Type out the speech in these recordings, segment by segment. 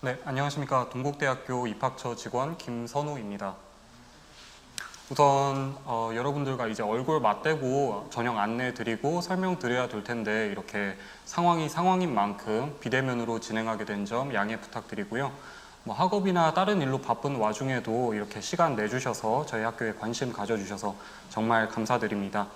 네, 안녕하십니까. 동국대학교 입학처 직원 김선우입니다. 우선 여러분들과 이제 얼굴 맞대고 전형 안내 드리고 설명드려야 될 텐데 이렇게 상황이 상황인 만큼 비대면으로 진행하게 된 점 양해 부탁드리고요. 학업이나 다른 일로 바쁜 와중에도 이렇게 시간 내주셔서 저희 학교에 관심 가져주셔서 정말 감사드립니다.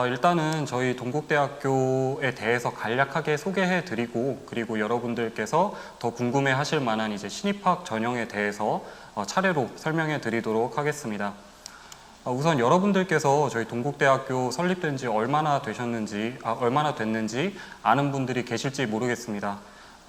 일단은 저희 동국대학교에 대해서 간략하게 소개해 드리고, 그리고 여러분들께서 더 궁금해 하실 만한 이제 신입학 전형에 대해서 차례로 설명해 드리도록 하겠습니다. 우선 여러분들께서 저희 동국대학교 설립된 지 얼마나 됐는지 아는 분들이 계실지 모르겠습니다.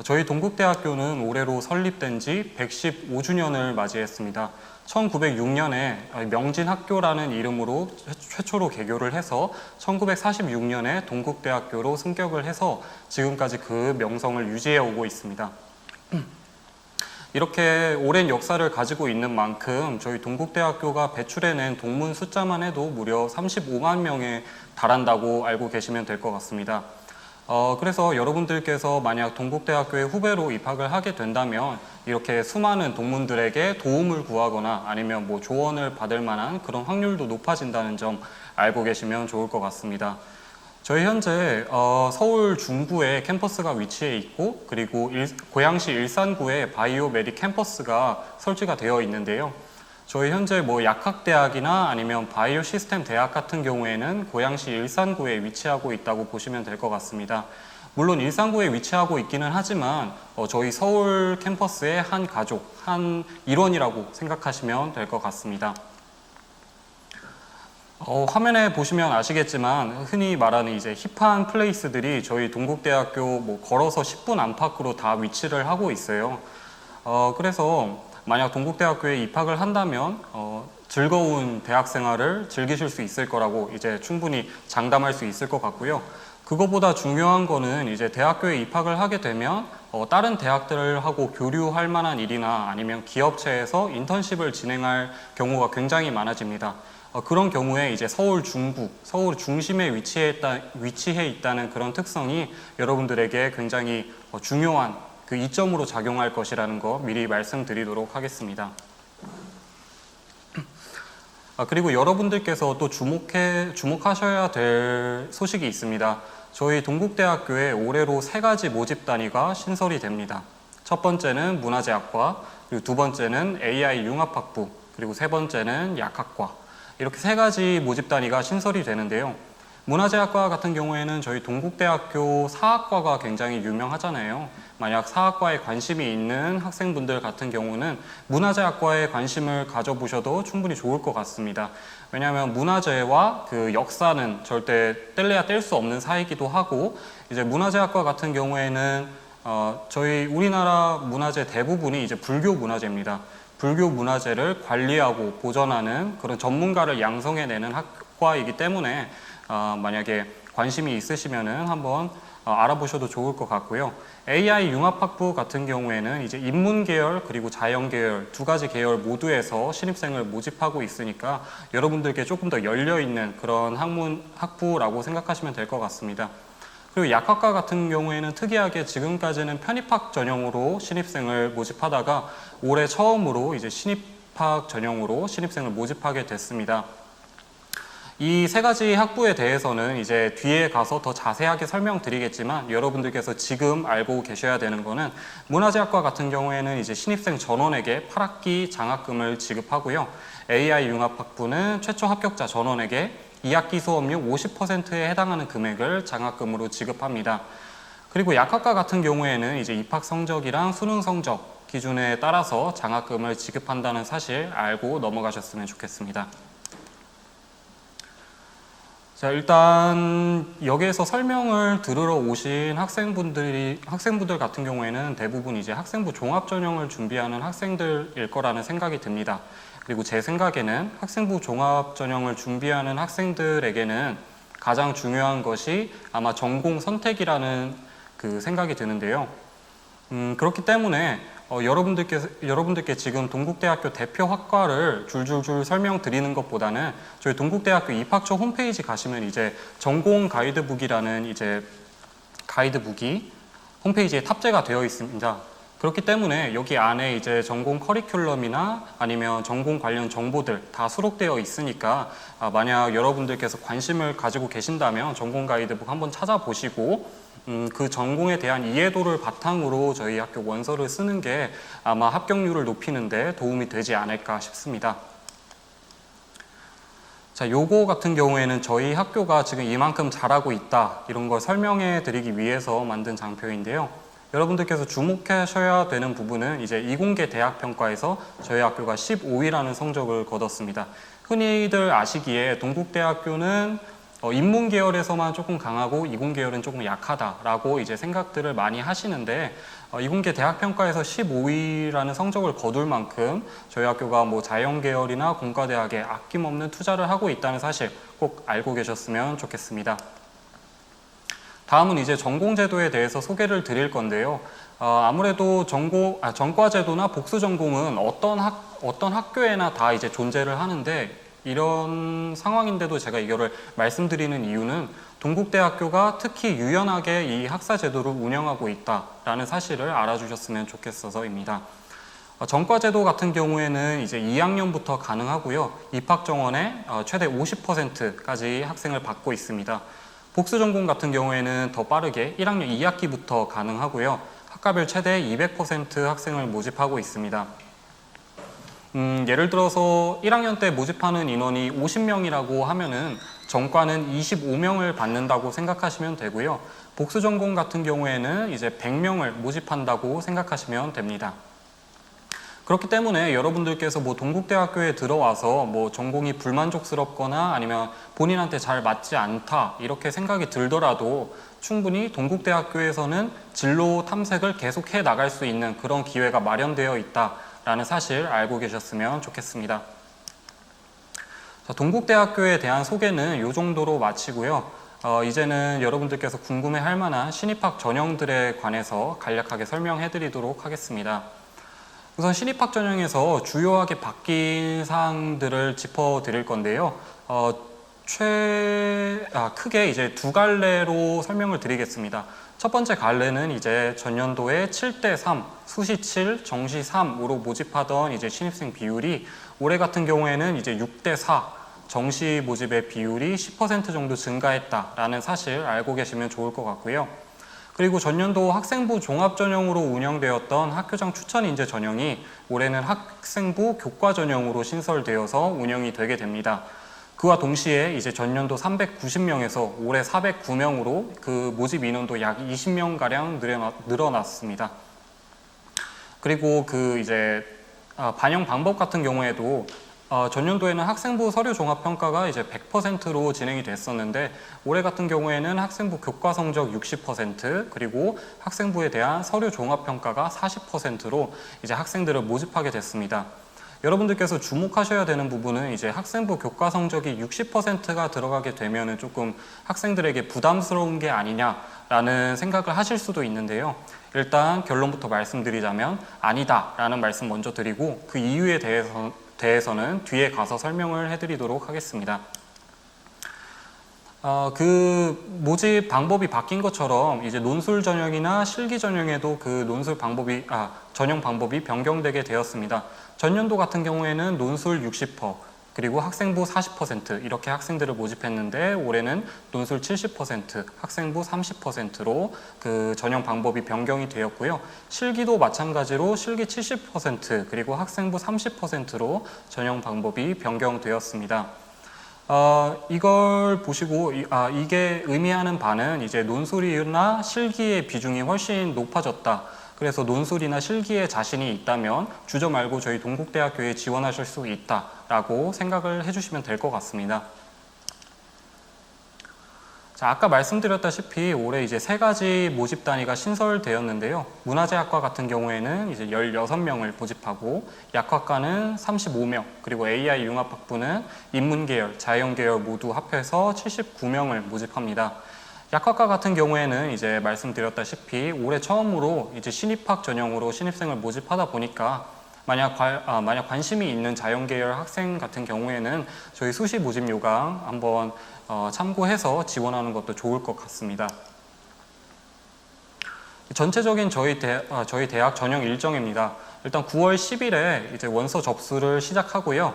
저희 동국대학교는 올해로 설립된 지 115주년을 맞이했습니다. 1906년에 명진학교라는 이름으로 최초로 개교를 해서 1946년에 동국대학교로 승격을 해서 지금까지 그 명성을 유지해 오고 있습니다. 이렇게 오랜 역사를 가지고 있는 만큼 저희 동국대학교가 배출해낸 동문 숫자만 해도 무려 35만 명에 달한다고 알고 계시면 될 것 같습니다. 그래서 여러분들께서 만약 동국대학교에 후배로 입학을 하게 된다면 이렇게 수많은 동문들에게 도움을 구하거나 아니면 조언을 받을 만한 그런 확률도 높아진다는 점 알고 계시면 좋을 것 같습니다. 저희 현재 서울 중구에 캠퍼스가 위치해 있고, 그리고 고양시 일산구에 바이오메딕 캠퍼스가 설치가 되어 있는데요. 저희 현재 약학대학이나 아니면 바이오 시스템 대학 같은 경우에는 고양시 일산구에 위치하고 있다고 보시면 될 것 같습니다. 물론 일산구에 위치하고 있기는 하지만 저희 서울 캠퍼스의 한 가족, 한 일원이라고 생각하시면 될 것 같습니다. 화면에 보시면 아시겠지만 흔히 말하는 이제 힙한 플레이스들이 저희 동국대학교 걸어서 10분 안팎으로 다 위치를 하고 있어요. 그래서 만약 동국대학교에 입학을 한다면 즐거운 대학 생활을 즐기실 수 있을 거라고 이제 충분히 장담할 수 있을 것 같고요. 그거보다 중요한 거는 이제 대학교에 입학을 하게 되면 다른 대학들하고 교류할 만한 일이나 아니면 기업체에서 인턴십을 진행할 경우가 굉장히 많아집니다. 그런 경우에 이제 서울 중구, 서울 중심에 위치해 있다는 그런 특성이 여러분들에게 굉장히 중요한 그 이점으로 작용할 것이라는 거 미리 말씀드리도록 하겠습니다. 그리고 여러분들께서 또 주목하셔야 될 소식이 있습니다. 저희 동국대학교에 올해로 3가지 모집 단위가 신설이 됩니다. 첫 번째는 문화재학과, 그리고 두 번째는 AI 융합학부, 그리고 세 번째는 약학과. 이렇게 3가지 모집 단위가 신설이 되는데요. 문화재학과 같은 경우에는 저희 동국대학교 사학과가 굉장히 유명하잖아요. 만약 사학과에 관심이 있는 학생분들 같은 경우는 문화재학과에 관심을 가져보셔도 충분히 좋을 것 같습니다. 왜냐하면 문화재와 그 역사는 절대 뗄래야 뗄 수 없는 사이기도 하고, 이제 문화재학과 같은 경우에는 저희 우리나라 문화재 대부분이 이제 불교 문화재입니다. 불교 문화재를 관리하고 보존하는 그런 전문가를 양성해내는 학과이기 때문에 만약에 관심이 있으시면은 한번 알아보셔도 좋을 것 같고요. AI 융합학부 같은 경우에는 이제 인문 계열 그리고 자연 계열 2가지 계열 모두에서 신입생을 모집하고 있으니까 여러분들께 조금 더 열려있는 그런 학부라고 생각하시면 될 것 같습니다. 그리고 약학과 같은 경우에는 특이하게 지금까지는 편입학 전형으로 신입생을 모집하다가 올해 처음으로 이제 신입학 전형으로 신입생을 모집하게 됐습니다. 이 3가지 학부에 대해서는 이제 뒤에 가서 더 자세하게 설명드리겠지만 여러분들께서 지금 알고 계셔야 되는 거는 문화재학과 같은 경우에는 이제 신입생 전원에게 8학기 장학금을 지급하고요. AI 융합학부는 최초 합격자 전원에게 2학기 수업료 50%에 해당하는 금액을 장학금으로 지급합니다. 그리고 약학과 같은 경우에는 이제 입학 성적이랑 수능 성적 기준에 따라서 장학금을 지급한다는 사실 알고 넘어가셨으면 좋겠습니다. 자, 일단 여기에서 설명을 들으러 오신 학생분들 같은 경우에는 대부분 이제 학생부 종합전형을 준비하는 학생들일 거라는 생각이 듭니다. 그리고 제 생각에는 학생부 종합전형을 준비하는 학생들에게는 가장 중요한 것이 아마 전공 선택이라는 그 생각이 드는데요. 그렇기 때문에 여러분들께 지금 동국대학교 대표 학과를 줄줄줄 설명드리는 것보다는 저희 동국대학교 입학처 홈페이지 가시면 이제 전공 가이드북이라는 이제 가이드북이 홈페이지에 탑재가 되어 있습니다. 그렇기 때문에 여기 안에 이제 전공 커리큘럼이나 아니면 전공 관련 정보들 다 수록되어 있으니까 만약 여러분들께서 관심을 가지고 계신다면 전공 가이드북 한번 찾아보시고 그 전공에 대한 이해도를 바탕으로 저희 학교 원서를 쓰는 게 아마 합격률을 높이는 데 도움이 되지 않을까 싶습니다. 자, 요거 같은 경우에는 저희 학교가 지금 이만큼 잘하고 있다 이런 걸 설명해 드리기 위해서 만든 장표인데요. 여러분들께서 주목하셔야 되는 부분은 이제 이공계 대학평가에서 저희 학교가 15위라는 성적을 거뒀습니다. 흔히들 아시기에 동국대학교는 인문 계열에서만 조금 강하고 이공 계열은 조금 약하다라고 이제 생각들을 많이 하시는데 이공계 대학평가에서 15위라는 성적을 거둘 만큼 저희 학교가 뭐 자연 계열이나 공과대학에 아낌없는 투자를 하고 있다는 사실 꼭 알고 계셨으면 좋겠습니다. 다음은 이제 전공제도에 대해서 소개를 드릴 건데요. 아무래도 전과제도나 복수전공은 어떤 학교에나 다 이제 존재를 하는데 이런 상황인데도 제가 이거를 말씀드리는 이유는 동국대학교가 특히 유연하게 이 학사제도를 운영하고 있다라는 사실을 알아주셨으면 좋겠어서입니다. 전과제도 같은 경우에는 이제 2학년부터 가능하고요. 입학 정원의 최대 50%까지 학생을 받고 있습니다. 복수전공 같은 경우에는 더 빠르게 1학년 2학기부터 가능하고요. 학과별 최대 200% 학생을 모집하고 있습니다. 예를 들어서 1학년 때 모집하는 인원이 50명이라고 하면은 전과는 25명을 받는다고 생각하시면 되고요. 복수전공 같은 경우에는 이제 100명을 모집한다고 생각하시면 됩니다. 그렇기 때문에 여러분들께서 뭐 동국대학교에 들어와서 뭐 전공이 불만족스럽거나 아니면 본인한테 잘 맞지 않다 이렇게 생각이 들더라도 충분히 동국대학교에서는 진로 탐색을 계속해 나갈 수 있는 그런 기회가 마련되어 있다라는 사실 알고 계셨으면 좋겠습니다. 자, 동국대학교에 대한 소개는 이 정도로 마치고요. 이제는 여러분들께서 궁금해할 만한 신입학 전형들에 관해서 간략하게 설명해 드리도록 하겠습니다. 우선 신입학 전형에서 주요하게 바뀐 사항들을 짚어드릴 건데요. 크게 이제 두 갈래로 설명을 드리겠습니다. 첫 번째 갈래는 이제 전년도에 7대3, 수시 7, 정시 3으로 모집하던 이제 신입생 비율이 올해 같은 경우에는 이제 6대4, 정시 모집의 비율이 10% 정도 증가했다라는 사실 알고 계시면 좋을 것 같고요. 그리고 전년도 학생부 종합 전형으로 운영되었던 학교장 추천 인재 전형이 올해는 학생부 교과 전형으로 신설되어서 운영이 되게 됩니다. 그와 동시에 이제 전년도 390명에서 올해 409명으로 그 모집 인원도 약 20명가량 늘어났습니다. 그리고 그 이제 반영 방법 같은 경우에도 전년도에는 학생부 서류 종합 평가가 이제 100%로 진행이 됐었는데 올해 같은 경우에는 학생부 교과 성적 60% 그리고 학생부에 대한 서류 종합 평가가 40%로 이제 학생들을 모집하게 됐습니다. 여러분들께서 주목하셔야 되는 부분은 이제 학생부 교과 성적이 60%가 들어가게 되면은 조금 학생들에게 부담스러운 게 아니냐라는 생각을 하실 수도 있는데요. 일단 결론부터 말씀드리자면 아니다라는 말씀 먼저 드리고 그 이유에 대해서는 뒤에 가서 설명을 해드리도록 하겠습니다. 그 모집 방법이 바뀐 것처럼 이제 논술 전형이나 실기 전형에도 그 전형 방법이 변경되게 되었습니다. 전년도 같은 경우에는 논술 60%, 그리고 학생부 40% 이렇게 학생들을 모집했는데 올해는 논술 70%, 학생부 30%로 그 전형 방법이 변경이 되었고요. 실기도 마찬가지로 실기 70% 그리고 학생부 30%로 전형 방법이 변경되었습니다. 이걸 보시고 이게 의미하는 바는 이제 논술이나 실기의 비중이 훨씬 높아졌다. 그래서 논술이나 실기에 자신이 있다면 주저 말고 저희 동국대학교에 지원하실 수 있다라고 생각을 해주시면 될 것 같습니다. 자, 아까 말씀드렸다시피 올해 이제 3가지 모집 단위가 신설되었는데요. 문화재학과 같은 경우에는 이제 16명을 모집하고 약학과는 35명, 그리고 AI 융합학부는 인문계열, 자연계열 모두 합해서 79명을 모집합니다. 약학과 같은 경우에는 이제 말씀드렸다시피 올해 처음으로 이제 신입학 전형으로 신입생을 모집하다 보니까 만약 관심이 있는 자연계열 학생 같은 경우에는 저희 수시 모집 요강 한번 참고해서 지원하는 것도 좋을 것 같습니다. 전체적인 저희 대학 전형 일정입니다. 일단 9월 10일에 이제 원서 접수를 시작하고요.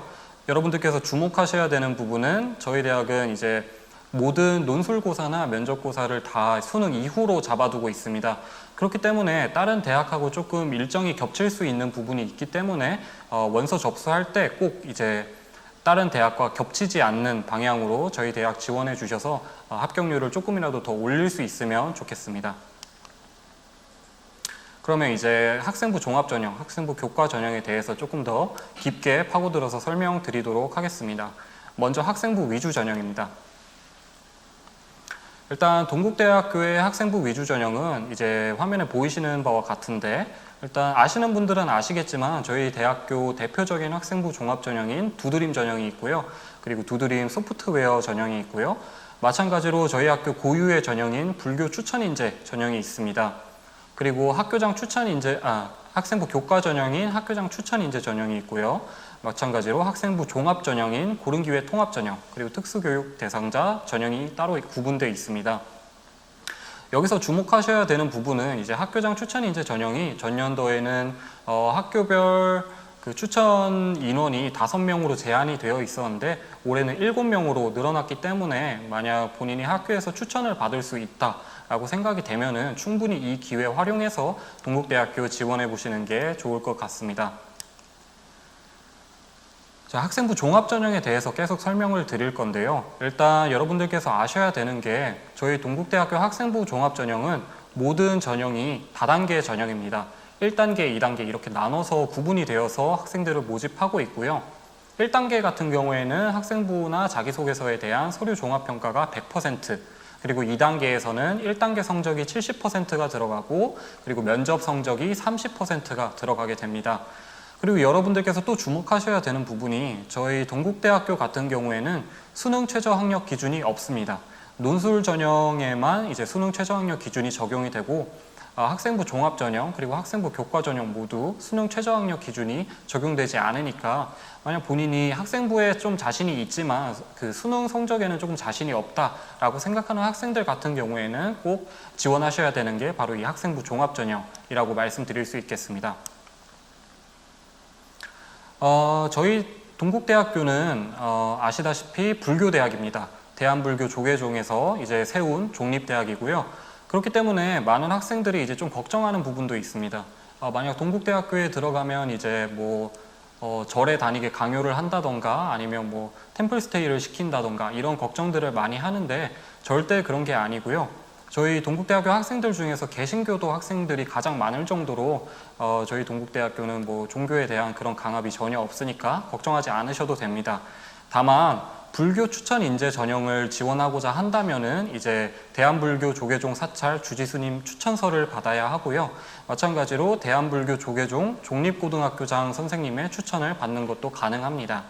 여러분들께서 주목하셔야 되는 부분은 저희 대학은 이제 모든 논술고사나 면접고사를 다 수능 이후로 잡아두고 있습니다. 그렇기 때문에 다른 대학하고 조금 일정이 겹칠 수 있는 부분이 있기 때문에 원서 접수할 때 꼭 이제 다른 대학과 겹치지 않는 방향으로 저희 대학 지원해 주셔서 합격률을 조금이라도 더 올릴 수 있으면 좋겠습니다. 그러면 이제 학생부 종합전형, 학생부 교과전형에 대해서 조금 더 깊게 파고들어서 설명드리도록 하겠습니다. 먼저 학생부 위주전형입니다. 일단 동국대학교의 학생부 위주전형은 이제 화면에 보이시는 바와 같은데, 일단 아시는 분들은 아시겠지만 저희 대학교 대표적인 학생부 종합전형인 두드림 전형이 있고요. 그리고 두드림 소프트웨어 전형이 있고요. 마찬가지로 저희 학교 고유의 전형인 불교 추천인재 전형이 있습니다. 그리고 학생부 교과 전형인 학교장 추천인재 전형이 있고요. 마찬가지로 학생부 종합 전형인 고른기회 통합 전형, 그리고 특수교육 대상자 전형이 따로 구분되어 있습니다. 여기서 주목하셔야 되는 부분은 이제 학교장 추천인재 전형이 전년도에는 학교별 그 추천 인원이 5명으로 제한이 되어 있었는데 올해는 7명으로 늘어났기 때문에 만약 본인이 학교에서 추천을 받을 수 있다라고 생각이 되면은 충분히 이 기회 활용해서 동국대학교 지원해 보시는 게 좋을 것 같습니다. 자, 학생부 종합전형에 대해서 계속 설명을 드릴 건데요. 일단 여러분들께서 아셔야 되는 게 저희 동국대학교 학생부 종합전형은 모든 전형이 다단계 전형입니다. 1단계, 2단계 이렇게 나눠서 구분이 되어서 학생들을 모집하고 있고요. 1단계 같은 경우에는 학생부나 자기소개서에 대한 서류 종합평가가 100%, 그리고 2단계에서는 1단계 성적이 70%가 들어가고 그리고 면접 성적이 30%가 들어가게 됩니다. 그리고 여러분들께서 또 주목하셔야 되는 부분이 저희 동국대학교 같은 경우에는 수능 최저 학력 기준이 없습니다. 논술 전형에만 이제 수능 최저 학력 기준이 적용이 되고 학생부 종합 전형 그리고 학생부 교과 전형 모두 수능 최저 학력 기준이 적용되지 않으니까 만약 본인이 학생부에 좀 자신이 있지만 그 수능 성적에는 조금 자신이 없다라고 생각하는 학생들 같은 경우에는 꼭 지원하셔야 되는 게 바로 이 학생부 종합 전형이라고 말씀드릴 수 있겠습니다. 저희 동국대학교는 아시다시피 불교대학입니다. 대한불교 조계종에서 이제 세운 종립대학이고요. 그렇기 때문에 많은 학생들이 이제 좀 걱정하는 부분도 있습니다. 만약 동국대학교에 들어가면 이제 절에 다니게 강요를 한다던가 아니면 템플스테이를 시킨다던가 이런 걱정들을 많이 하는데 절대 그런 게 아니고요. 저희 동국대학교 학생들 중에서 개신교도 학생들이 가장 많을 정도로 저희 동국대학교는 종교에 대한 그런 강압이 전혀 없으니까 걱정하지 않으셔도 됩니다. 다만 불교 추천 인재 전형을 지원하고자 한다면은 이제 대한불교 조계종 사찰 주지스님 추천서를 받아야 하고요. 마찬가지로 대한불교 조계종 종립고등학교장 선생님의 추천을 받는 것도 가능합니다.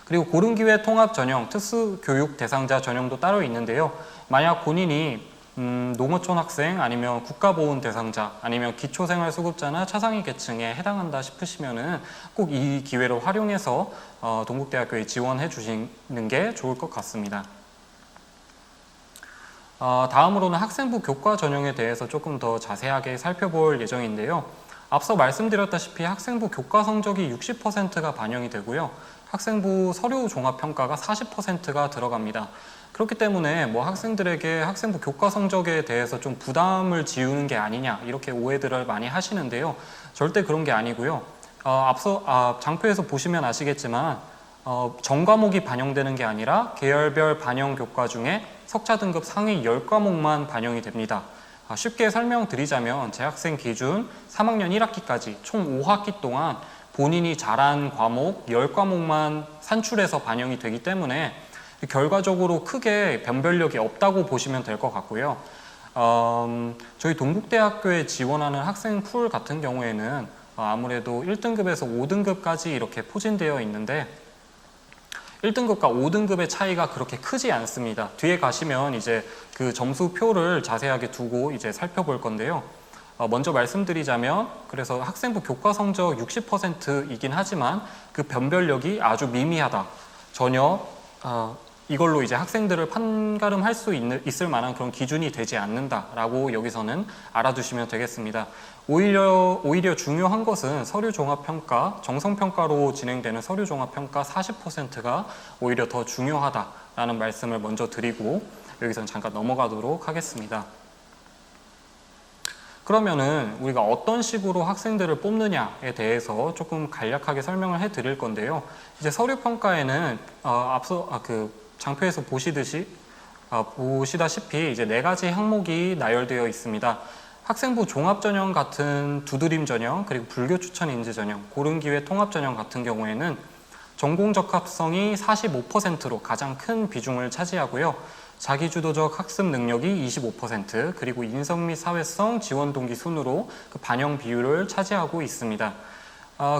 그리고 고른기회 통합 전형, 특수교육 대상자 전형도 따로 있는데요. 만약 본인이 농어촌 학생 아니면 국가보훈 대상자 아니면 기초생활수급자나 차상위 계층에 해당한다 싶으시면은 꼭 이 기회를 활용해서 동국대학교에 지원해 주시는 게 좋을 것 같습니다. 다음으로는 학생부 교과 전형에 대해서 조금 더 자세하게 살펴볼 예정인데요. 앞서 말씀드렸다시피 학생부 교과 성적이 60%가 반영이 되고요. 학생부 서류 종합평가가 40%가 들어갑니다. 그렇기 때문에 학생들에게 학생부 교과 성적에 대해서 좀 부담을 지우는 게 아니냐 이렇게 오해들을 많이 하시는데요. 절대 그런 게 아니고요. 앞서 장표에서 보시면 아시겠지만 전과목이 반영되는 게 아니라 계열별 반영 교과 중에 석차 등급 상위 10과목만 반영이 됩니다. 쉽게 설명드리자면 재학생 기준 3학년 1학기까지 총 5학기 동안 본인이 잘한 과목 10과목만 산출해서 반영이 되기 때문에 결과적으로 크게 변별력이 없다고 보시면 될 것 같고요. 저희 동국대학교에 지원하는 학생 풀 같은 경우에는 아무래도 1등급에서 5등급까지 이렇게 포진되어 있는데 1등급과 5등급의 차이가 그렇게 크지 않습니다. 뒤에 가시면 이제 그 점수표를 자세하게 두고 이제 살펴볼 건데요. 먼저 말씀드리자면 그래서 학생부 교과 성적 60%이긴 하지만 그 변별력이 아주 미미하다. 전혀 이걸로 이제 학생들을 판가름할 수 있을 만한 그런 기준이 되지 않는다라고 여기서는 알아두시면 되겠습니다. 오히려 중요한 것은 서류종합평가, 정성평가로 진행되는 서류종합평가 40%가 오히려 더 중요하다라는 말씀을 먼저 드리고 여기서는 잠깐 넘어가도록 하겠습니다. 그러면은 우리가 어떤 식으로 학생들을 뽑느냐에 대해서 조금 간략하게 설명을 해 드릴 건데요. 이제 서류평가에는 앞서 그 장표에서 보시다시피 이제 4가지 항목이 나열되어 있습니다. 학생부 종합전형 같은 두드림 전형, 그리고 불교 추천 인재 전형, 고른기회 통합 전형 같은 경우에는 전공 적합성이 45%로 가장 큰 비중을 차지하고요. 자기주도적 학습 능력이 25%, 그리고 인성 및 사회성, 지원 동기 순으로 그 반영 비율을 차지하고 있습니다.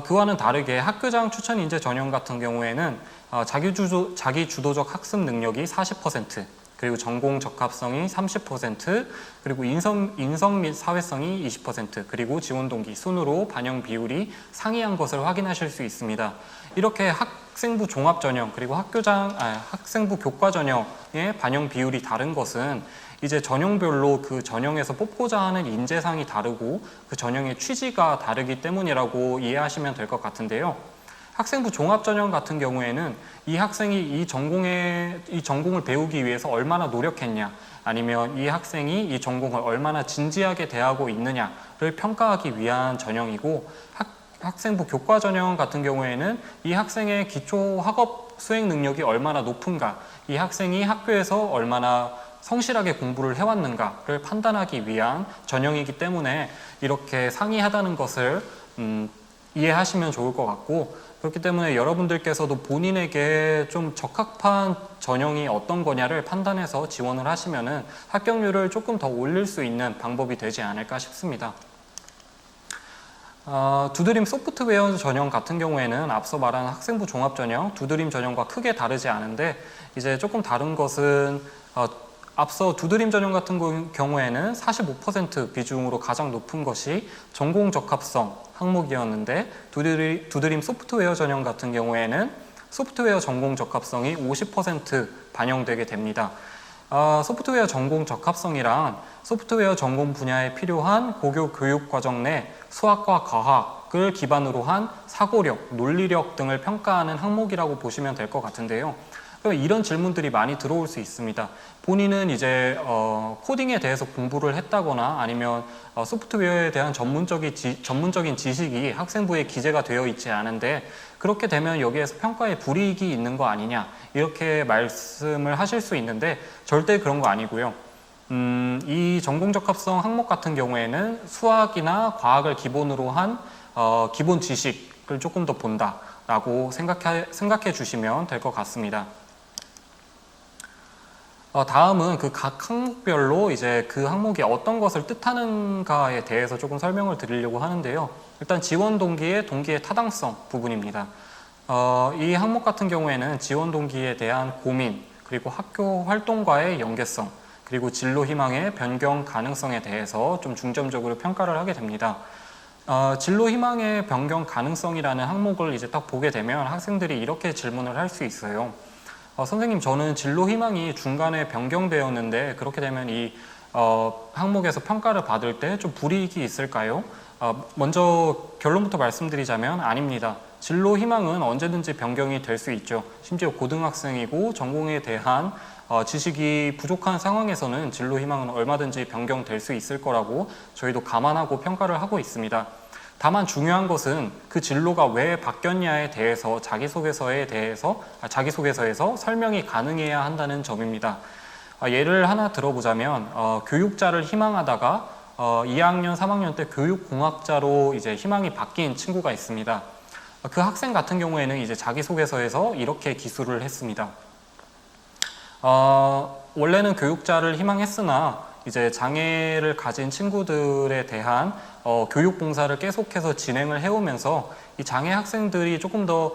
그와는 다르게 학교장 추천 인재 전형 같은 경우에는 자기주도적 학습 능력이 40%, 그리고 전공 적합성이 30%, 그리고 인성 및 사회성이 20%, 그리고 지원 동기 순으로 반영 비율이 상이한 것을 확인하실 수 있습니다. 이렇게 학생부 종합 전형 그리고 학생부 교과 전형의 반영 비율이 다른 것은 이제 전형별로 그 전형에서 뽑고자 하는 인재상이 다르고 그 전형의 취지가 다르기 때문이라고 이해하시면 될 것 같은데요. 학생부 종합 전형 같은 경우에는 이 학생이 이 전공을 배우기 위해서 얼마나 노력했냐, 아니면 이 학생이 이 전공을 얼마나 진지하게 대하고 있느냐를 평가하기 위한 전형이고, 학생부 교과 전형 같은 경우에는 이 학생의 기초 학업 수행 능력이 얼마나 높은가, 이 학생이 학교에서 얼마나 성실하게 공부를 해왔는가를 판단하기 위한 전형이기 때문에 이렇게 상이하다는 것을 이해하시면 좋을 것 같고, 그렇기 때문에 여러분들께서도 본인에게 좀 적합한 전형이 어떤 거냐를 판단해서 지원을 하시면은 합격률을 조금 더 올릴 수 있는 방법이 되지 않을까 싶습니다. 두드림 소프트웨어 전형 같은 경우에는 앞서 말한 학생부 종합 전형, 두드림 전형과 크게 다르지 않은데, 이제 조금 다른 것은 앞서 두드림 전형 같은 경우에는 45% 비중으로 가장 높은 것이 전공 적합성 항목이었는데, 두드림 소프트웨어 전형 같은 경우에는 소프트웨어 전공 적합성이 50% 반영되게 됩니다. 소프트웨어 전공 적합성이란 소프트웨어 전공 분야에 필요한 고교 교육 과정 내 수학과 과학을 기반으로 한 사고력, 논리력 등을 평가하는 항목이라고 보시면 될 것 같은데요. 이런 질문들이 많이 들어올 수 있습니다. 본인은 이제 코딩에 대해서 공부를 했다거나 아니면 소프트웨어에 대한 전문적인 지식이 학생부에 기재가 되어 있지 않은데, 그렇게 되면 여기에서 평가에 불이익이 있는 거 아니냐, 이렇게 말씀을 하실 수 있는데 절대 그런 거 아니고요. 이 전공 적합성 항목 같은 경우에는 수학이나 과학을 기본으로 한 기본 지식을 조금 더 본다라고 생각해 주시면 될 것 같습니다. 다음은 그 각 항목별로 이제 그 항목이 어떤 것을 뜻하는가에 대해서 조금 설명을 드리려고 하는데요. 일단 지원 동기의 타당성 부분입니다. 이 항목 같은 경우에는 지원 동기에 대한 고민, 그리고 학교 활동과의 연계성, 그리고 진로 희망의 변경 가능성에 대해서 좀 중점적으로 평가를 하게 됩니다. 진로 희망의 변경 가능성이라는 항목을 이제 딱 보게 되면 학생들이 이렇게 질문을 할 수 있어요. 선생님, 저는 진로 희망이 중간에 변경되었는데 그렇게 되면 이 항목에서 평가를 받을 때 좀 불이익이 있을까요? 먼저 결론부터 말씀드리자면 아닙니다. 진로 희망은 언제든지 변경이 될 수 있죠. 심지어 고등학생이고 전공에 대한 지식이 부족한 상황에서는 진로 희망은 얼마든지 변경될 수 있을 거라고 저희도 감안하고 평가를 하고 있습니다. 다만 중요한 것은 그 진로가 왜 바뀌었냐에 대해서 자기소개서에서 설명이 가능해야 한다는 점입니다. 예를 하나 들어보자면 교육자를 희망하다가 2학년, 3학년 때 교육공학자로 이제 희망이 바뀐 친구가 있습니다. 그 학생 같은 경우에는 이제 자기소개서에서 이렇게 기술을 했습니다. 원래는 교육자를 희망했으나 이제 장애를 가진 친구들에 대한 교육 봉사를 계속해서 진행을 해오면서 이 장애 학생들이 조금 더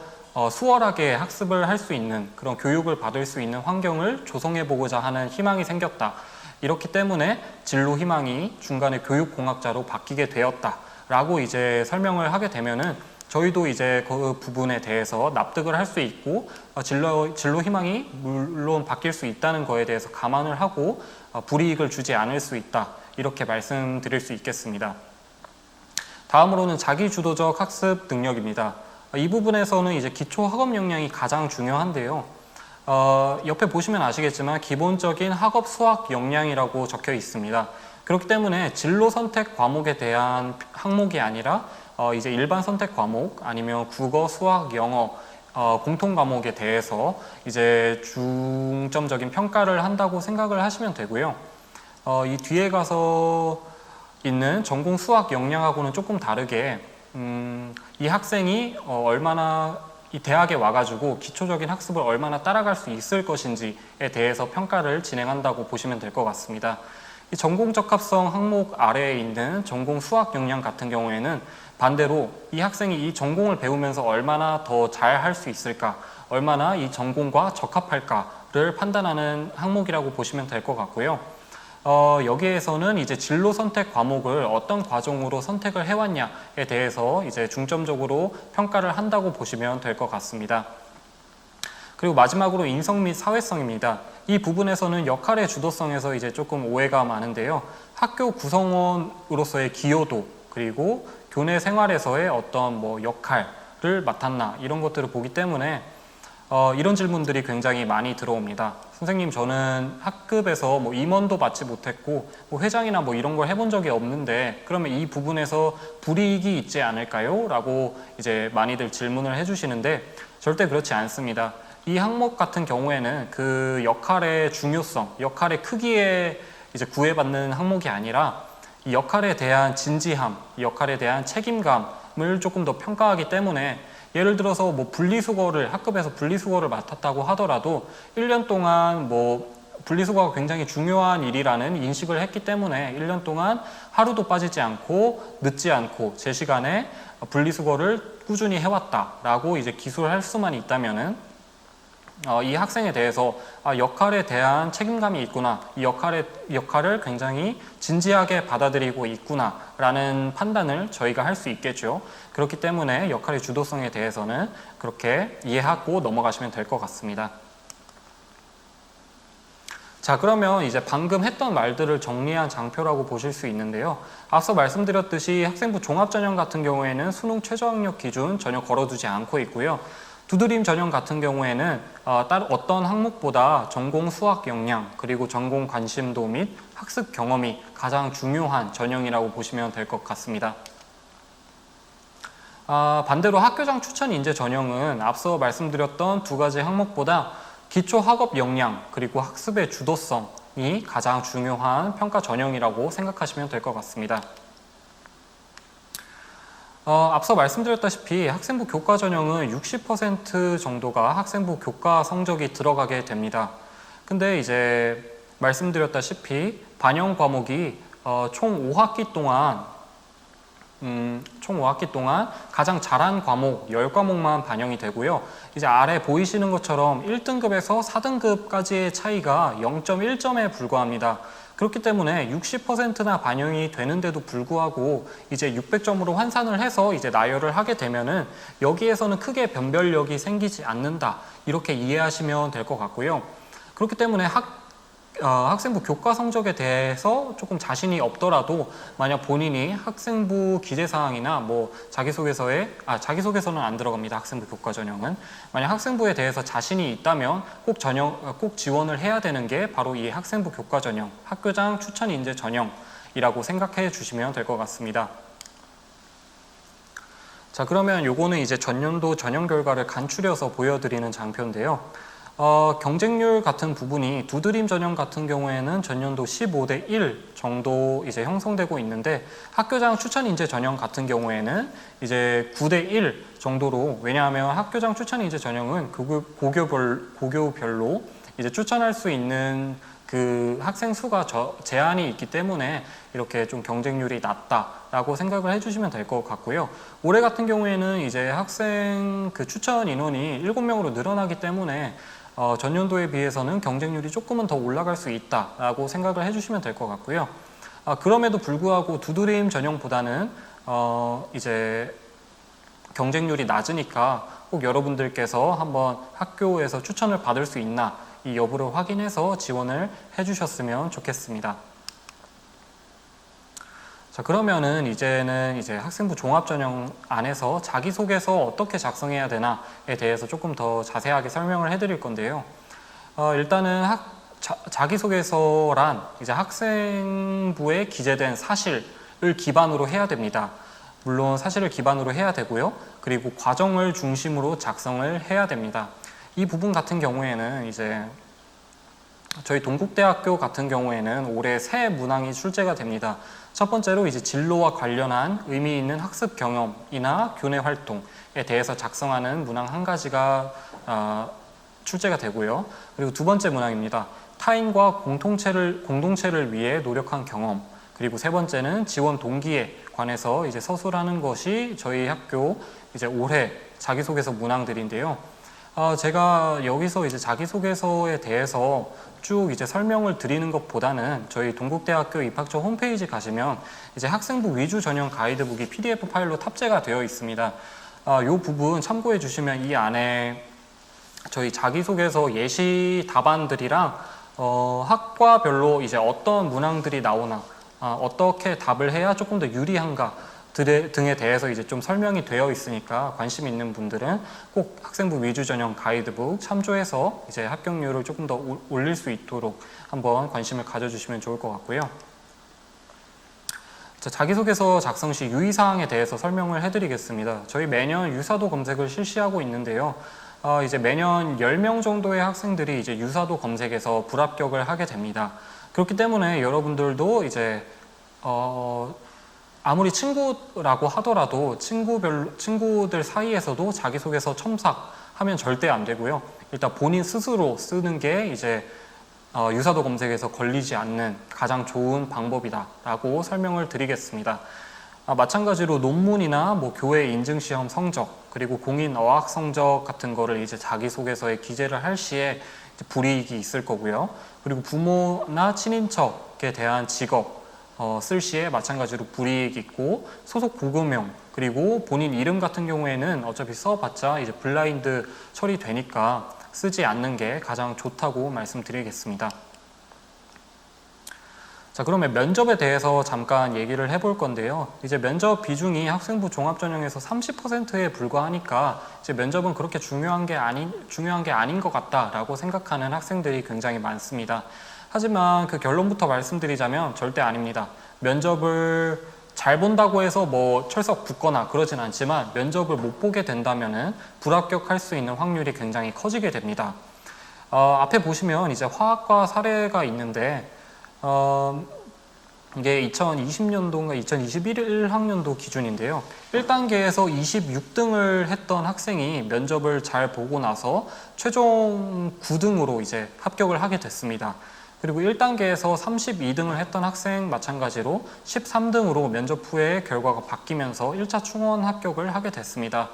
수월하게 학습을 할 수 있는 그런 교육을 받을 수 있는 환경을 조성해 보고자 하는 희망이 생겼다. 이렇기 때문에 진로 희망이 중간에 교육공학자로 바뀌게 되었다라고 이제 설명을 하게 되면은 저희도 이제 그 부분에 대해서 납득을 할 수 있고 진로 희망이 물론 바뀔 수 있다는 거에 대해서 감안을 하고 불이익을 주지 않을 수 있다, 이렇게 말씀드릴 수 있겠습니다. 다음으로는 자기주도적 학습 능력입니다. 이 부분에서는 이제 기초 학업 역량이 가장 중요한데요. 옆에 보시면 아시겠지만 기본적인 학업 수학 역량이라고 적혀 있습니다. 그렇기 때문에 진로 선택 과목에 대한 항목이 아니라 이제 일반 선택 과목 아니면 국어, 수학, 영어 공통 과목에 대해서 이제 중점적인 평가를 한다고 생각을 하시면 되고요. 이 뒤에 가서 있는 전공 수학 역량하고는 조금 다르게 이 학생이 얼마나 이 대학에 와가지고 기초적인 학습을 얼마나 따라갈 수 있을 것인지에 대해서 평가를 진행한다고 보시면 될 것 같습니다. 이 전공 적합성 항목 아래에 있는 전공 수학 역량 같은 경우에는 반대로 이 학생이 이 전공을 배우면서 얼마나 더 잘 할 수 있을까, 얼마나 이 전공과 적합할까를 판단하는 항목이라고 보시면 될 것 같고요. 여기에서는 이제 진로 선택 과목을 어떤 과정으로 선택을 해왔냐에 대해서 이제 중점적으로 평가를 한다고 보시면 될 것 같습니다. 그리고 마지막으로 인성 및 사회성입니다. 이 부분에서는 역할의 주도성에서 이제 조금 오해가 많은데요. 학교 구성원으로서의 기여도, 그리고 교내 생활에서의 어떤 역할을 맡았나, 이런 것들을 보기 때문에 이런 질문들이 굉장히 많이 들어옵니다. 선생님, 저는 학급에서 임원도 맡지 못했고 회장이나 이런 걸 해본 적이 없는데 그러면 이 부분에서 불이익이 있지 않을까요? 라고 이제 많이들 질문을 해주시는데 절대 그렇지 않습니다. 이 항목 같은 경우에는 그 역할의 중요성, 역할의 크기에 이제 구애받는 항목이 아니라 이 역할에 대한 진지함, 이 역할에 대한 책임감을 조금 더 평가하기 때문에, 예를 들어서 학급에서 분리수거를 맡았다고 하더라도 1년 동안 분리수거가 굉장히 중요한 일이라는 인식을 했기 때문에 1년 동안 하루도 빠지지 않고 늦지 않고 제 시간에 분리수거를 꾸준히 해왔다라고 이제 기술할 수만 있다면은 이 학생에 대해서 역할에 대한 책임감이 있구나, 이 역할을 굉장히 진지하게 받아들이고 있구나 라는 판단을 저희가 할 수 있겠죠. 그렇기 때문에 역할의 주도성에 대해서는 그렇게 이해하고 넘어가시면 될 것 같습니다. 자, 그러면 이제 방금 했던 말들을 정리한 장표라고 보실 수 있는데요. 앞서 말씀드렸듯이 학생부 종합전형 같은 경우에는 수능 최저학력 기준 전혀 걸어두지 않고 있고요. 두드림 전형 같은 경우에는 어떤 항목보다 전공 수학 역량, 그리고 전공 관심도 및 학습 경험이 가장 중요한 전형이라고 보시면 될 것 같습니다. 반대로 학교장 추천 인재 전형은 앞서 말씀드렸던 두 가지 항목보다 기초 학업 역량, 그리고 학습의 주도성이 가장 중요한 평가 전형이라고 생각하시면 될 것 같습니다. 앞서 말씀드렸다시피 학생부 교과 전형은 60% 정도가 학생부 교과 성적이 들어가게 됩니다. 근데 이제 말씀드렸다시피 반영 과목이 총 5학기 동안 가장 잘한 과목 10과목만 반영이 되고요. 이제 아래 보이시는 것처럼 1등급에서 4등급까지의 차이가 0.1점에 불과합니다. 그렇기 때문에 60%나 반영이 되는데도 불구하고 이제 600점으로 환산을 해서 이제 나열을 하게 되면은 여기에서는 크게 변별력이 생기지 않는다, 이렇게 이해하시면 될 것 같고요. 그렇기 때문에 학생부 교과 성적에 대해서 조금 자신이 없더라도 만약 본인이 학생부 기재사항이나 자기소개서는 안 들어갑니다. 학생부 교과 전형은. 만약 학생부에 대해서 자신이 있다면 꼭 지원을 해야 되는 게 바로 이 학생부 교과 전형, 학교장 추천 인재 전형이라고 생각해 주시면 될 것 같습니다. 자, 그러면 요거는 이제 전년도 전형 결과를 간추려서 보여드리는 장표인데요. 경쟁률 같은 부분이 두드림 전형 같은 경우에는 전년도 15대 1 정도 이제 형성되고 있는데, 학교장 추천 인재 전형 같은 경우에는 이제 9대 1 정도로, 왜냐하면 학교장 추천 인재 전형은 고교별로 이제 추천할 수 있는 그 학생 수가 제한이 있기 때문에 이렇게 좀 경쟁률이 낮다라고 생각을 해주시면 될 것 같고요. 올해 같은 경우에는 이제 학생 그 추천 인원이 7명으로 늘어나기 때문에 전년도에 비해서는 경쟁률이 조금은 더 올라갈 수 있다라고 생각을 해주시면 될 것 같고요. 그럼에도 불구하고 두드림 전형보다는 이제 경쟁률이 낮으니까 꼭 여러분들께서 한번 학교에서 추천을 받을 수 있나 이 여부를 확인해서 지원을 해주셨으면 좋겠습니다. 자, 그러면은 이제는 학생부 종합전형 안에서 자기소개서 어떻게 작성해야 되나에 대해서 조금 더 자세하게 설명을 해드릴 건데요. 일단은 자기소개서란 학생부에 기재된 사실을 기반으로 해야 됩니다. 물론 사실을 기반으로 해야 되고요. 그리고 과정을 중심으로 작성을 해야 됩니다. 이 부분 같은 경우에는 저희 동국대학교 같은 경우에는 올해 새 문항이 출제가 됩니다. 첫 번째로 진로와 관련한 의미 있는 학습 경험이나 교내 활동에 대해서 작성하는 문항 한 가지가 출제가 되고요. 그리고 두 번째 문항입니다. 타인과 공동체를 위해 노력한 경험. 그리고 세 번째는 지원 동기에 관해서 서술하는 것이 저희 학교 올해 자기소개서 문항들인데요. 제가 여기서 자기소개서에 대해서 쭉 설명을 드리는 것보다는 저희 동국대학교 입학처 홈페이지 가시면 학생부 위주 전형 가이드북이 PDF 파일로 탑재가 되어 있습니다. 이 부분 참고해 주시면 이 안에 저희 자기소개서 예시 답안들이랑 학과별로 어떤 문항들이 나오나 어떻게 답을 해야 조금 더 유리한가 등에 대해서 좀 설명이 되어 있으니까 관심 있는 분들은 꼭 학생부 위주 전형 가이드북 참조해서 합격률을 조금 더 올릴 수 있도록 한번 관심을 가져주시면 좋을 것 같고요. 자기소개서 작성 시 유의사항에 대해서 설명을 해드리겠습니다. 저희 매년 유사도 검색을 실시하고 있는데요. 매년 10명 정도의 학생들이 유사도 검색에서 불합격을 하게 됩니다. 그렇기 때문에 여러분들도 아무리 친구라고 하더라도 친구들 사이에서도 자기소개서 첨삭하면 절대 안 되고요. 일단 본인 스스로 쓰는 게 유사도 검색에서 걸리지 않는 가장 좋은 방법이다라고 설명을 드리겠습니다. 마찬가지로 논문이나 교회 인증시험 성적 그리고 공인 어학 성적 같은 거를 자기소개서에 기재를 할 시에 불이익이 있을 거고요. 그리고 부모나 친인척에 대한 직업 쓸 시에 마찬가지로 불이익이 있고 소속 고교명 그리고 본인 이름 같은 경우에는 어차피 써봤자 블라인드 처리되니까 쓰지 않는 게 가장 좋다고 말씀드리겠습니다. 자, 그러면 면접에 대해서 잠깐 얘기를 해볼 건데요. 면접 비중이 학생부 종합전형에서 30%에 불과하니까 면접은 그렇게 중요한 게 아닌 것 같다라고 생각하는 학생들이 굉장히 많습니다. 하지만 그 결론부터 말씀드리자면 절대 아닙니다. 면접을 잘 본다고 해서 철석 붙거나 그러진 않지만 면접을 못 보게 된다면은 불합격할 수 있는 확률이 굉장히 커지게 됩니다. 앞에 보시면 화학과 사례가 있는데 이게 2020년도인가 2021학년도 기준인데요. 1단계에서 26등을 했던 학생이 면접을 잘 보고 나서 최종 9등으로 합격을 하게 됐습니다. 그리고 1단계에서 32등을 했던 학생 마찬가지로 13등으로 면접 후에 결과가 바뀌면서 1차 충원 합격을 하게 됐습니다.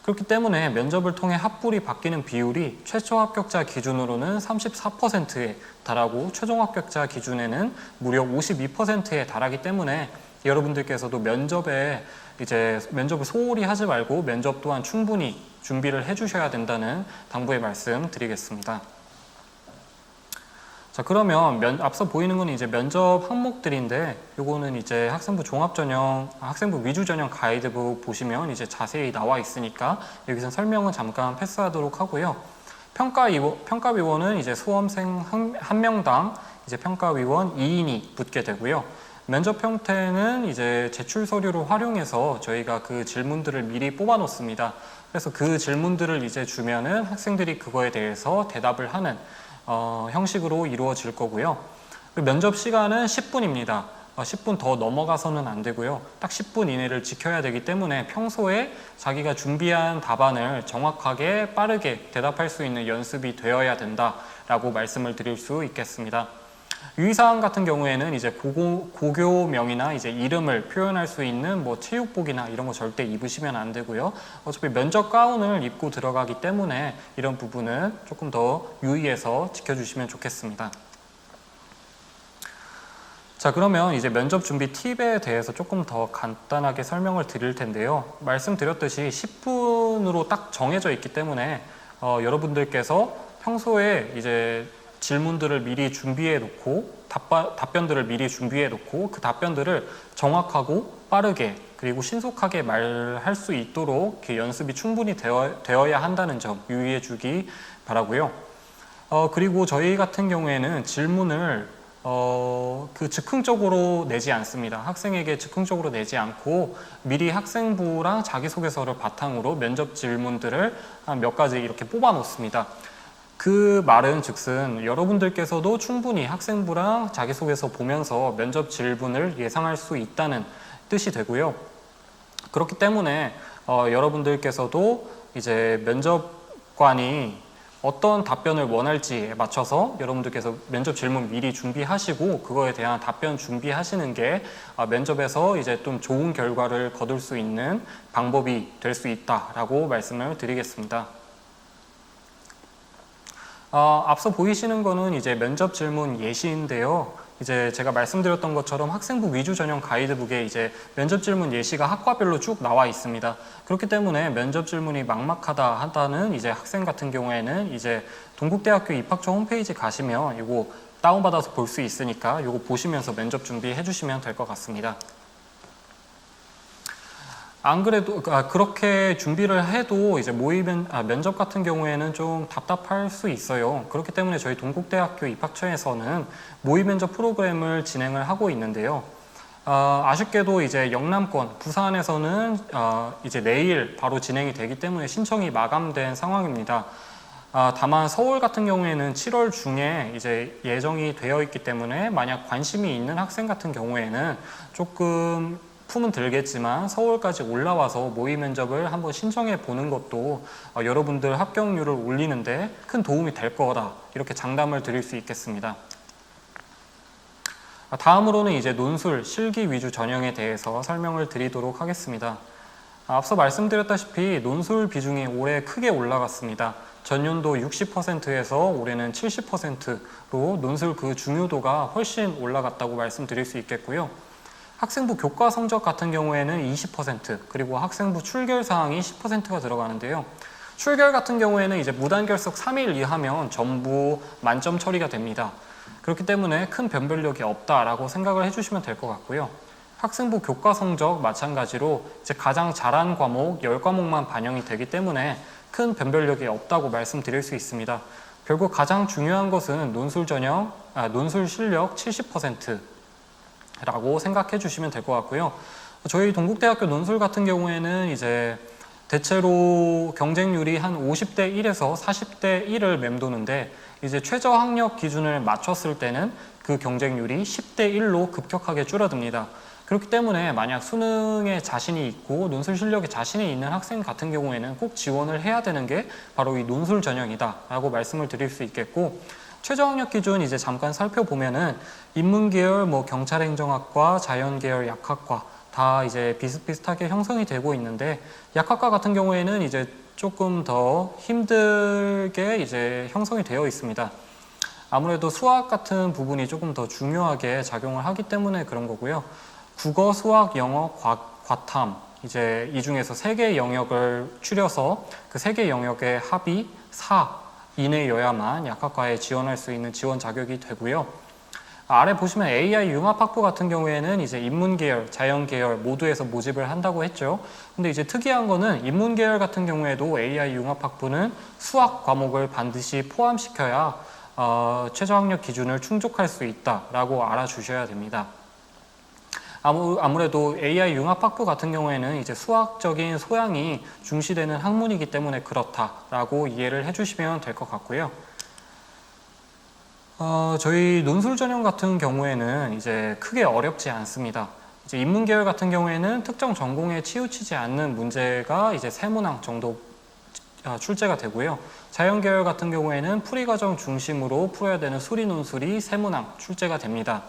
그렇기 때문에 면접을 통해 합불이 바뀌는 비율이 최초 합격자 기준으로는 34%에 달하고 최종 합격자 기준에는 무려 52%에 달하기 때문에 여러분들께서도 면접을 소홀히 하지 말고 면접 또한 충분히 준비를 해주셔야 된다는 당부의 말씀 드리겠습니다. 자, 그러면 앞서 보이는 건 면접 항목들인데 요거는 학생부 종합전형, 학생부 위주전형 가이드북 보시면 자세히 나와 있으니까 여기서 설명은 잠깐 패스하도록 하고요. 평가위원은 수험생 한 명당 평가위원 2인이 붙게 되고요. 면접 형태는 제출 서류를 활용해서 저희가 그 질문들을 미리 뽑아 놓습니다. 그래서 그 질문들을 주면은 학생들이 그거에 대해서 대답을 하는 형식으로 이루어질 거고요. 면접 시간은 10분입니다. 10분 더 넘어가서는 안 되고요. 딱 10분 이내를 지켜야 되기 때문에 평소에 자기가 준비한 답안을 정확하게 빠르게 대답할 수 있는 연습이 되어야 된다라고 말씀을 드릴 수 있겠습니다. 유의사항 같은 경우에는 고교명이나 이름을 표현할 수 있는 체육복이나 이런 거 절대 입으시면 안 되고요. 어차피 면접 가운을 입고 들어가기 때문에 이런 부분은 조금 더 유의해서 지켜주시면 좋겠습니다. 자, 그러면 이제 면접 준비 팁에 대해서 조금 더 간단하게 설명을 드릴 텐데요. 말씀드렸듯이 10분으로 딱 정해져 있기 때문에 여러분들께서 평소에 이제 질문들을 미리 준비해 놓고 답변들을 미리 준비해 놓고 그 답변들을 정확하고 빠르게 그리고 신속하게 말할 수 있도록 이렇게 연습이 충분히 되어야 한다는 점 유의해 주기 바라고요. 그리고 저희 같은 경우에는 질문을 즉흥적으로 내지 않습니다. 학생에게 즉흥적으로 내지 않고 미리 학생부랑 자기소개서를 바탕으로 면접 질문들을 한 몇 가지 이렇게 뽑아 놓습니다. 그 말은 즉슨 여러분들께서도 충분히 학생부랑 자기소개서 보면서 면접 질문을 예상할 수 있다는 뜻이 되고요. 그렇기 때문에 여러분들께서도 이제 면접관이 어떤 답변을 원할지에 맞춰서 여러분들께서 면접 질문 미리 준비하시고 그거에 대한 답변 준비하시는 게 면접에서 이제 좀 좋은 결과를 거둘 수 있는 방법이 될 수 있다라고 말씀을 드리겠습니다. 앞서 보이시는 거는 이제 면접 질문 예시인데요. 이제 제가 말씀드렸던 것처럼 학생부 위주 전형 가이드북에 이제 면접 질문 예시가 학과별로 쭉 나와 있습니다. 그렇기 때문에 면접 질문이 막막하다 하다는 이제 학생 같은 경우에는 이제 동국대학교 입학처 홈페이지 가시면 이거 다운받아서 볼 수 있으니까 이거 보시면서 면접 준비해 주시면 될 것 같습니다. 안 그래도 그렇게 준비를 해도 이제 면접 같은 경우에는 좀 답답할 수 있어요. 그렇기 때문에 저희 동국대학교 입학처에서는 모의 면접 프로그램을 진행을 하고 있는데요. 아쉽게도 이제 영남권, 부산에서는 이제 내일 바로 진행이 되기 때문에 신청이 마감된 상황입니다. 다만 서울 같은 경우에는 7월 중에 이제 예정이 되어 있기 때문에 만약 관심이 있는 학생 같은 경우에는 조금 품은 들겠지만 서울까지 올라와서 모의 면접을 한번 신청해 보는 것도 여러분들 합격률을 올리는데 큰 도움이 될 거다 이렇게 장담을 드릴 수 있겠습니다. 다음으로는 이제 논술, 실기 위주 전형에 대해서 설명을 드리도록 하겠습니다. 앞서 말씀드렸다시피 논술 비중이 올해 크게 올라갔습니다. 전년도 60%에서 올해는 70%로 논술 그 중요도가 훨씬 올라갔다고 말씀드릴 수 있겠고요. 학생부 교과 성적 같은 경우에는 20% 그리고 학생부 출결 사항이 10%가 들어가는데요. 출결 같은 경우에는 이제 무단결석 3일 이하면 전부 만점 처리가 됩니다. 그렇기 때문에 큰 변별력이 없다라고 생각을 해주시면 될 것 같고요. 학생부 교과 성적 마찬가지로 이제 가장 잘한 과목 10과목만 반영이 되기 때문에 큰 변별력이 없다고 말씀드릴 수 있습니다. 결국 가장 중요한 것은 논술 실력 70% 라고 생각해 주시면 될 것 같고요. 저희 동국대학교 논술 같은 경우에는 이제 대체로 경쟁률이 한 50대 1에서 40대 1을 맴도는데 이제 최저 학력 기준을 맞췄을 때는 그 경쟁률이 10대 1로 급격하게 줄어듭니다. 그렇기 때문에 만약 수능에 자신이 있고 논술 실력에 자신이 있는 학생 같은 경우에는 꼭 지원을 해야 되는 게 바로 이 논술 전형이다 라고 말씀을 드릴 수 있겠고, 최저 학력 기준 이제 잠깐 살펴보면은 인문계열, 경찰행정학과, 자연계열, 약학과 다 이제 비슷비슷하게 형성이 되고 있는데, 약학과 같은 경우에는 이제 조금 더 힘들게 이제 형성이 되어 있습니다. 아무래도 수학 같은 부분이 조금 더 중요하게 작용을 하기 때문에 그런 거고요. 국어, 수학, 영어, 과탐 이제 이 중에서 3개 영역을 추려서 그 3개 영역의 합이 4 이내여야만 약학과에 지원할 수 있는 지원 자격이 되고요. 아래 보시면 AI 융합학부 같은 경우에는 이제 인문계열, 자연계열 모두에서 모집을 한다고 했죠. 근데 이제 특이한 거는 인문계열 같은 경우에도 AI 융합학부는 수학 과목을 반드시 포함시켜야 최저 학력 기준을 충족할 수 있다라고 알아주셔야 됩니다. 아무래도 AI 융합학부 같은 경우에는 이제 수학적인 소양이 중시되는 학문이기 때문에 그렇다라고 이해를 해주시면 될 것 같고요. 저희 논술 전형 같은 경우에는 이제 크게 어렵지 않습니다. 이제 인문계열 같은 경우에는 특정 전공에 치우치지 않는 문제가 이제 3문항 정도 출제가 되고요. 자연계열 같은 경우에는 풀이과정 중심으로 풀어야 되는 수리 논술이 3문항 출제가 됩니다.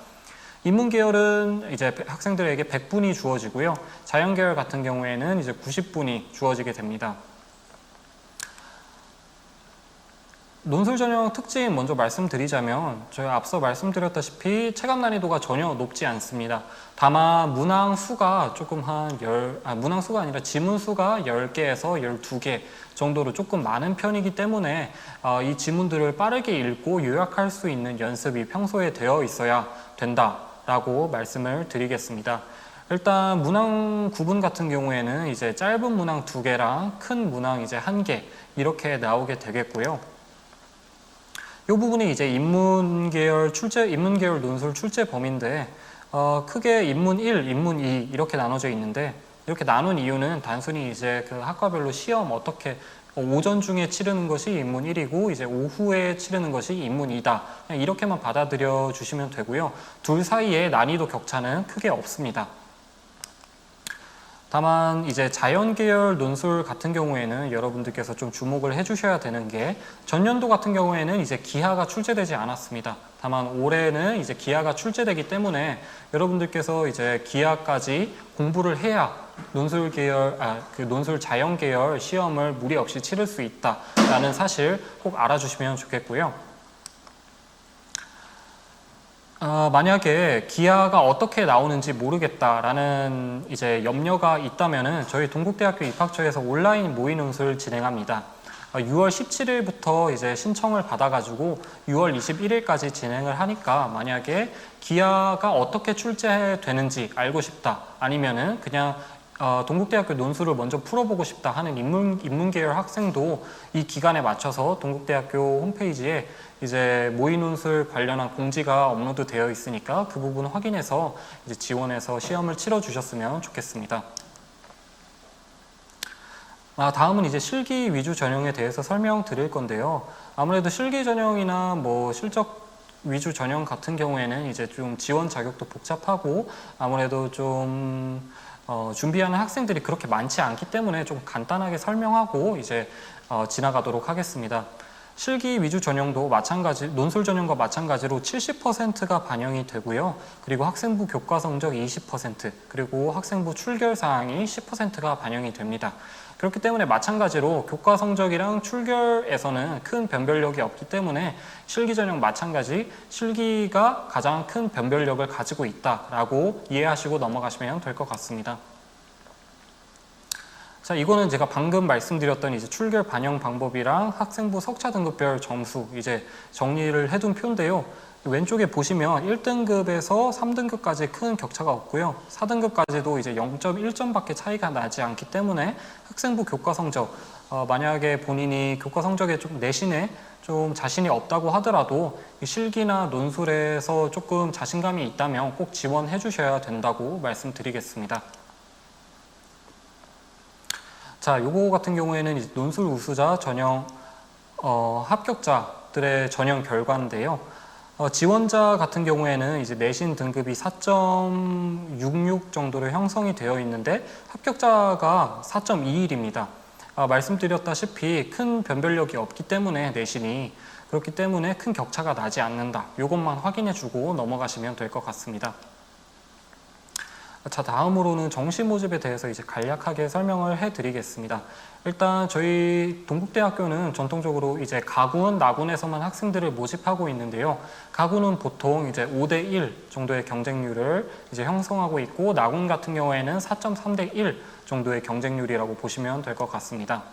인문계열은 이제 학생들에게 100분이 주어지고요. 자연계열 같은 경우에는 이제 90분이 주어지게 됩니다. 논술 전형 특징 먼저 말씀드리자면 저희가 앞서 말씀드렸다시피 체감 난이도가 전혀 높지 않습니다. 다만 문항 수가 조금 문항 수가 아니라 지문 수가 10개에서 12개 정도로 조금 많은 편이기 때문에 이 지문들을 빠르게 읽고 요약할 수 있는 연습이 평소에 되어 있어야 된다라고 말씀을 드리겠습니다. 일단 문항 구분 같은 경우에는 이제 짧은 문항 2개랑 큰 문항 이제 1개 이렇게 나오게 되겠고요. 이 부분이 이제 인문계열 논술 출제 범위인데 크게 인문 1, 인문 2 이렇게 나눠져 있는데 이렇게 나눈 이유는 단순히 이제 그 학과별로 시험 어떻게 오전 중에 치르는 것이 인문 1이고 이제 오후에 치르는 것이 인문 2다. 그냥 이렇게만 받아들여 주시면 되고요. 둘 사이에 난이도 격차는 크게 없습니다. 다만 이제 자연계열 논술 같은 경우에는 여러분들께서 좀 주목을 해주셔야 되는 게 전년도 같은 경우에는 이제 기하가 출제되지 않았습니다. 다만 올해는 이제 기하가 출제되기 때문에 여러분들께서 이제 기하까지 공부를 해야 논술 자연계열 시험을 무리 없이 치를 수 있다라는 사실 꼭 알아주시면 좋겠고요. 만약에 기하가 어떻게 나오는지 모르겠다라는 이제 염려가 있다면은 저희 동국대학교 입학처에서 온라인 모의 논술 진행합니다. 6월 17일부터 이제 신청을 받아가지고 6월 21일까지 진행을 하니까 만약에 기하가 어떻게 출제되는지 알고 싶다 아니면은 그냥 동국대학교 논술을 먼저 풀어보고 싶다 하는 인문계열 학생도 이 기간에 맞춰서 동국대학교 홈페이지에 이제 모의 논술 관련한 공지가 업로드 되어 있으니까 그 부분 확인해서 이제 지원해서 시험을 치러 주셨으면 좋겠습니다. 다음은 이제 실기 위주 전형에 대해서 설명드릴 건데요. 아무래도 실기 전형이나 뭐 실적 위주 전형 같은 경우에는 이제 좀 지원 자격도 복잡하고 아무래도 좀 준비하는 학생들이 그렇게 많지 않기 때문에 좀 간단하게 설명하고 이제 지나가도록 하겠습니다. 실기 위주 전형도 논술 전형과 마찬가지로 70%가 반영이 되고요. 그리고 학생부 교과 성적 20%, 그리고 학생부 출결 사항이 10%가 반영이 됩니다. 그렇기 때문에 마찬가지로 교과 성적이랑 출결에서는 큰 변별력이 없기 때문에 실기 전형 마찬가지 실기가 가장 큰 변별력을 가지고 있다라고 이해하시고 넘어가시면 될 것 같습니다. 자, 이거는 제가 방금 말씀드렸던 이제 출결 반영 방법이랑 학생부 석차 등급별 점수 이제 정리를 해둔 표인데요. 왼쪽에 보시면 1등급에서 3등급까지 큰 격차가 없고요. 4등급까지도 이제 0.1점밖에 차이가 나지 않기 때문에 학생부 교과 성적 만약에 본인이 교과 성적에 좀 내신에 좀 자신이 없다고 하더라도 실기나 논술에서 조금 자신감이 있다면 꼭 지원해 주셔야 된다고 말씀드리겠습니다. 자, 요거 같은 경우에는 이제 논술 우수자 전형 합격자들의 전형 결과인데요. 지원자 같은 경우에는 이제 내신 등급이 4.66 정도로 형성이 되어 있는데 합격자가 4.21입니다. 말씀드렸다시피 큰 변별력이 없기 때문에 내신이 그렇기 때문에 큰 격차가 나지 않는다. 이것만 확인해주고 넘어가시면 될 것 같습니다. 자, 다음으로는 정시 모집에 대해서 이제 간략하게 설명을 해드리겠습니다. 일단 저희 동국대학교는 전통적으로 이제 가군, 나군에서만 학생들을 모집하고 있는데요. 가군은 보통 이제 5대1 정도의 경쟁률을 이제 형성하고 있고 나군 같은 경우에는 4.3대1 정도의 경쟁률이라고 보시면 될 것 같습니다.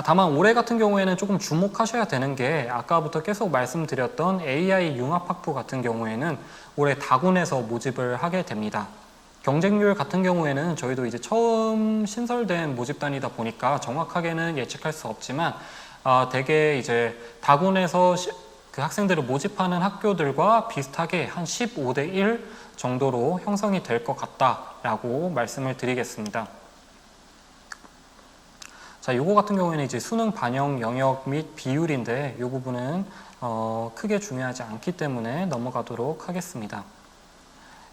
다만 올해 같은 경우에는 조금 주목하셔야 되는 게 아까부터 계속 말씀드렸던 AI 융합학부 같은 경우에는 올해 다군에서 모집을 하게 됩니다. 경쟁률 같은 경우에는 저희도 이제 처음 신설된 모집단이다 보니까 정확하게는 예측할 수 없지만 대개 이제 다군에서 그 학생들을 모집하는 학교들과 비슷하게 한 15대1 정도로 형성이 될 것 같다라고 말씀을 드리겠습니다. 자, 요거 같은 경우에는 이제 수능 반영 영역 및 비율인데 이 부분은 크게 중요하지 않기 때문에 넘어가도록 하겠습니다.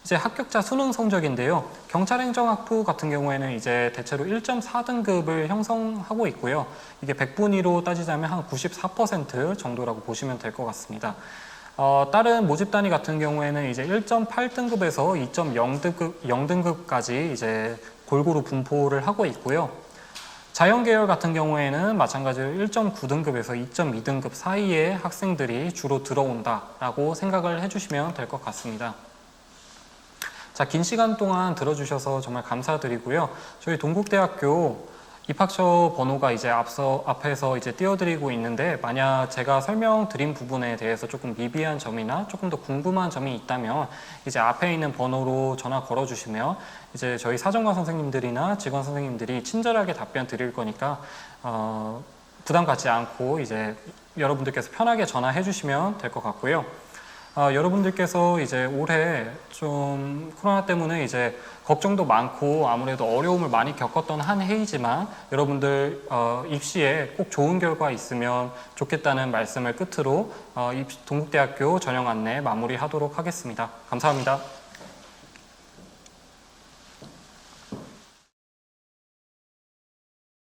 이제 합격자 수능 성적인데요. 경찰행정학부 같은 경우에는 이제 대체로 1.4등급을 형성하고 있고요. 이게 100분위로 따지자면 한 94% 정도라고 보시면 될 것 같습니다. 다른 모집 단위 같은 경우에는 이제 1.8등급에서 2.0등급까지 이제 골고루 분포를 하고 있고요. 자연계열 같은 경우에는 마찬가지로 1.9등급에서 2.2등급 사이의 학생들이 주로 들어온다라고 생각을 해주시면 될 것 같습니다. 자, 긴 시간 동안 들어주셔서 정말 감사드리고요. 저희 동국대학교 입학처 번호가 이제 앞에서 이제 띄워드리고 있는데, 만약 제가 설명드린 부분에 대해서 조금 미비한 점이나 조금 더 궁금한 점이 있다면 이제 앞에 있는 번호로 전화 걸어주시면 이제 저희 사정관 선생님들이나 직원 선생님들이 친절하게 답변 드릴 거니까 부담 갖지 않고 이제 여러분들께서 편하게 전화해 주시면 될 것 같고요. 여러분들께서 이제 올해 좀 코로나 때문에 이제 걱정도 많고 아무래도 어려움을 많이 겪었던 한 해이지만, 여러분들 입시에 꼭 좋은 결과 있으면 좋겠다는 말씀을 끝으로 동국대학교 전형 안내 마무리하도록 하겠습니다. 감사합니다.